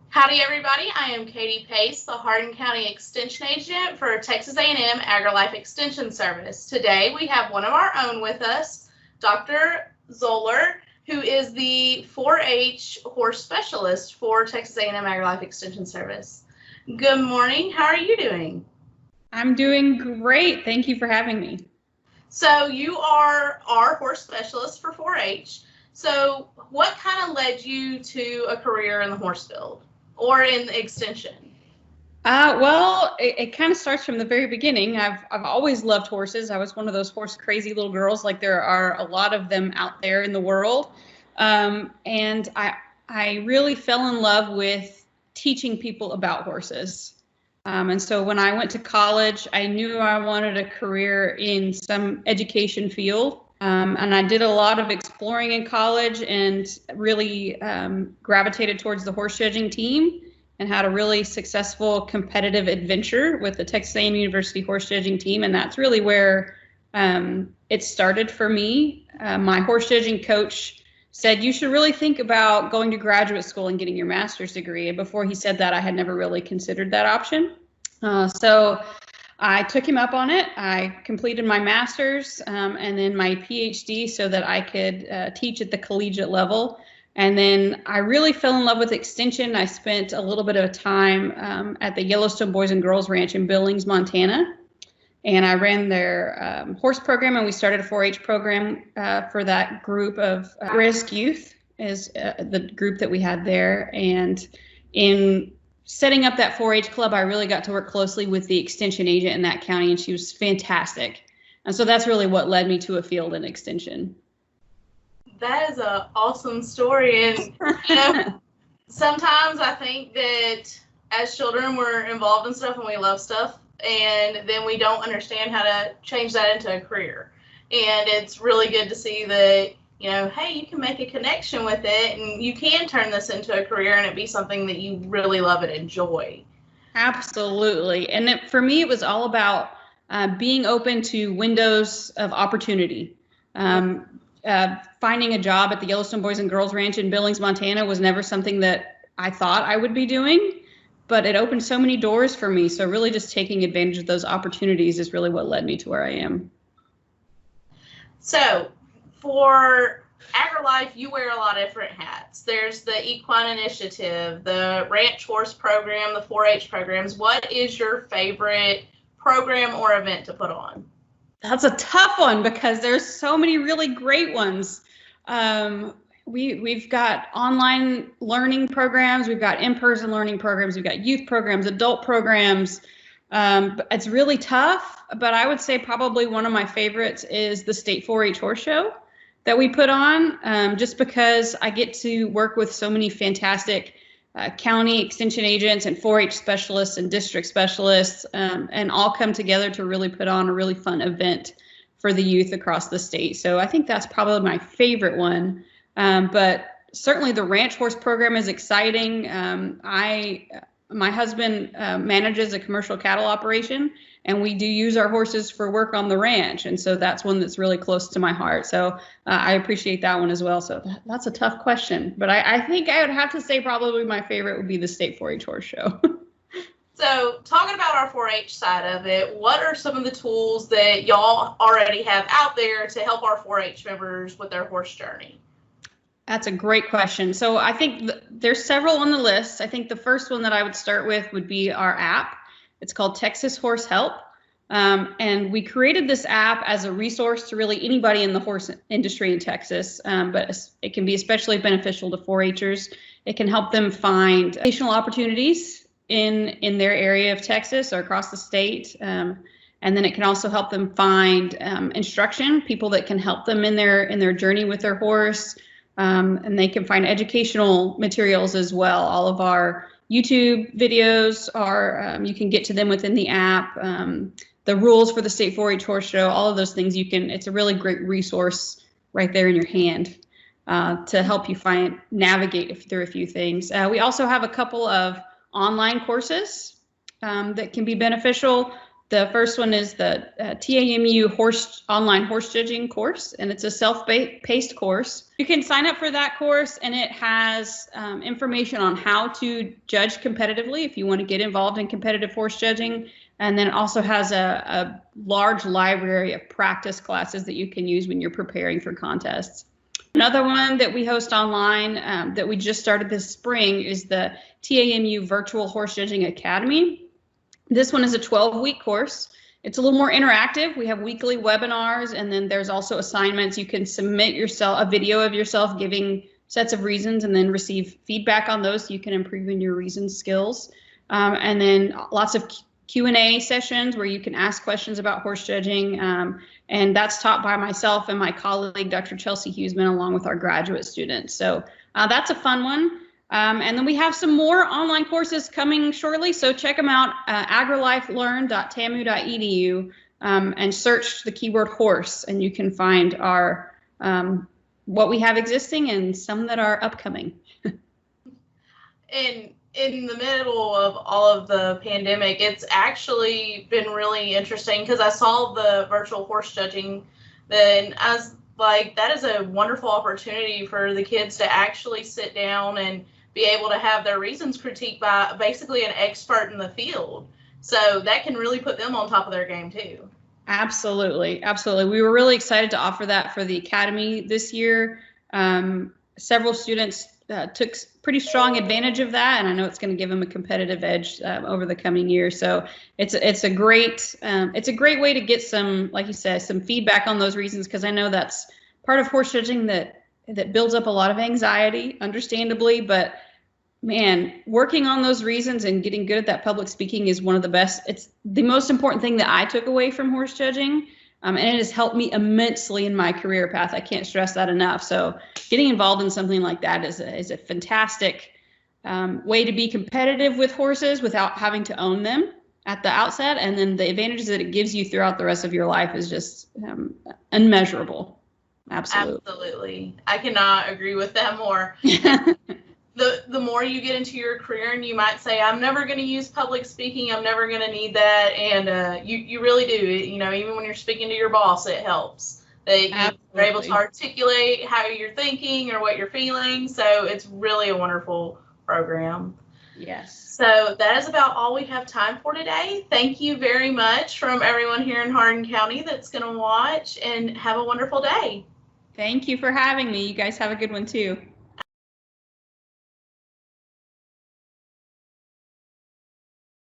Howdy everybody, I am Katie Pace, the Hardin County Extension Agent for Texas A&M AgriLife Extension Service. Today we have one of our own with us, Dr. Zoller, who is the 4-H Horse Specialist for Texas A&M AgriLife Extension Service. Good morning, how are you doing? I'm doing great, thank you for having me. So you are our horse specialist for 4-H. So what kind of led you to a career in the horse field or in the extension? It kind of starts from the very beginning. I've always loved horses. I was one of those horse crazy little girls, like there are a lot of them out there in the world. And I really fell in love with teaching people about horses. And so when I went to college, I knew I wanted a career in some education field. And I did a lot of exploring in college and really gravitated towards the horse judging team and had a really successful competitive adventure with the Texas A&M University horse judging team. And that's really where it started for me. My horse judging coach said, you should really think about going to graduate school and getting your master's degree. And before he said that, I had never really considered that option. So I took him up on it. I completed my master's and then my PhD so that I could teach at the collegiate level. And then I really fell in love with extension. I spent a little bit of time at the Yellowstone Boys and Girls Ranch in Billings, Montana. And I ran their horse program, and we started a 4-H program for that group of at-risk youth is the group that we had there. And in setting up that 4-H club, I really got to work closely with the extension agent in that county, and she was fantastic. And so that's really what led me to a field in extension. That is an awesome story. And sometimes I think that as children we're involved in stuff and we love stuff, and then we don't understand how to change that into a career. And it's really good to see that, hey, you can make a connection with it and you can turn this into a career and it be something that you really love and enjoy. Absolutely. And for me, it was all about being open to windows of opportunity. Finding a job at the Yellowstone Boys and Girls Ranch in Billings, Montana was never something that I thought I would be doing, but it opened so many doors for me. So really just taking advantage of those opportunities is really what led me to where I am. So for AgriLife, you wear a lot of different hats. There's the Equine Initiative, the Ranch Horse Program, the 4-H programs. What is your favorite program or event to put on? That's a tough one because there's so many really great ones. We've got online learning programs, we've got in-person learning programs, we've got youth programs, adult programs. It's really tough, but I would say probably one of my favorites is the State 4-H Horse Show that we put on, just because I get to work with so many fantastic county extension agents and 4-H specialists and district specialists, and all come together to really put on a really fun event for the youth across the state. So I think that's probably my favorite one. But certainly the ranch horse program is exciting. My husband manages a commercial cattle operation, and we do use our horses for work on the ranch. And so that's one that's really close to my heart. So I appreciate that one as well. So that's a tough question, but I think I would have to say probably my favorite would be the State 4-H Horse Show. So talking about our 4-H side of it, what are some of the tools that y'all already have out there to help our 4-H members with their horse journey? That's a great question. So I think there's several on the list. I think the first one that I would start with would be our app. It's called Texas Horse Help. And we created this app as a resource to really anybody in the horse industry in Texas, but it can be especially beneficial to 4-Hers. It can help them find educational opportunities in their area of Texas or across the state. And then it can also help them find instruction, people that can help them in their journey with their horse. And they can find educational materials as well. All of our YouTube videos are, you can get to them within the app. The rules for the State 4-H Horse Show, all of those things it's a really great resource right there in your hand to help you navigate through a few things. We also have a couple of online courses that can be beneficial. The first one is the TAMU online horse judging course, and it's a self-paced course. You can sign up for that course, and it has information on how to judge competitively if you want to get involved in competitive horse judging. And then it also has a large library of practice classes that you can use when you're preparing for contests. Another one that we host online that we just started this spring is the TAMU Virtual Horse Judging Academy. This one is a 12-week course. It's a little more interactive. We have weekly webinars, and then there's also assignments. You can submit a video of yourself giving sets of reasons and then receive feedback on those so you can improve in your reason skills. And then lots of Q&A sessions where you can ask questions about horse judging. And that's taught by myself and my colleague, Dr. Chelsea Huseman, along with our graduate students. So that's a fun one. And then we have some more online courses coming shortly, so check them out, agrilifelearn.tamu.edu, and search the keyword horse, and you can find our what we have existing and some that are upcoming. In the middle of all of the pandemic, it's actually been really interesting because I saw the virtual horse judging, then I was like, that is a wonderful opportunity for the kids to actually sit down and be able to have their reasons critiqued by basically an expert in the field. So that can really put them on top of their game too. Absolutely. Absolutely. We were really excited to offer that for the Academy this year. Several students took pretty strong advantage of that, and I know it's going to give them a competitive edge over the coming year. So it's a great way to get some, like you said, some feedback on those reasons, because I know that's part of horse judging that builds up a lot of anxiety, understandably, but man, working on those reasons and getting good at that public speaking is one of the best. It's the most important thing that I took away from horse judging, and it has helped me immensely in my career path. I can't stress that enough. So getting involved in something like that is a fantastic way to be competitive with horses without having to own them at the outset. And then the advantages that it gives you throughout the rest of your life is just unmeasurable. Absolutely. I cannot agree with that more. The more you get into your career and you might say, I'm never going to use public speaking, I'm never going to need that. And you really do. You know, even when you're speaking to your boss, it helps that you're able to articulate how you're thinking or what you're feeling. So it's really a wonderful program. Yes. So that is about all we have time for today. Thank you very much from everyone here in Hardin County that's going to watch, and have a wonderful day. Thank you for having me. You guys have a good one too.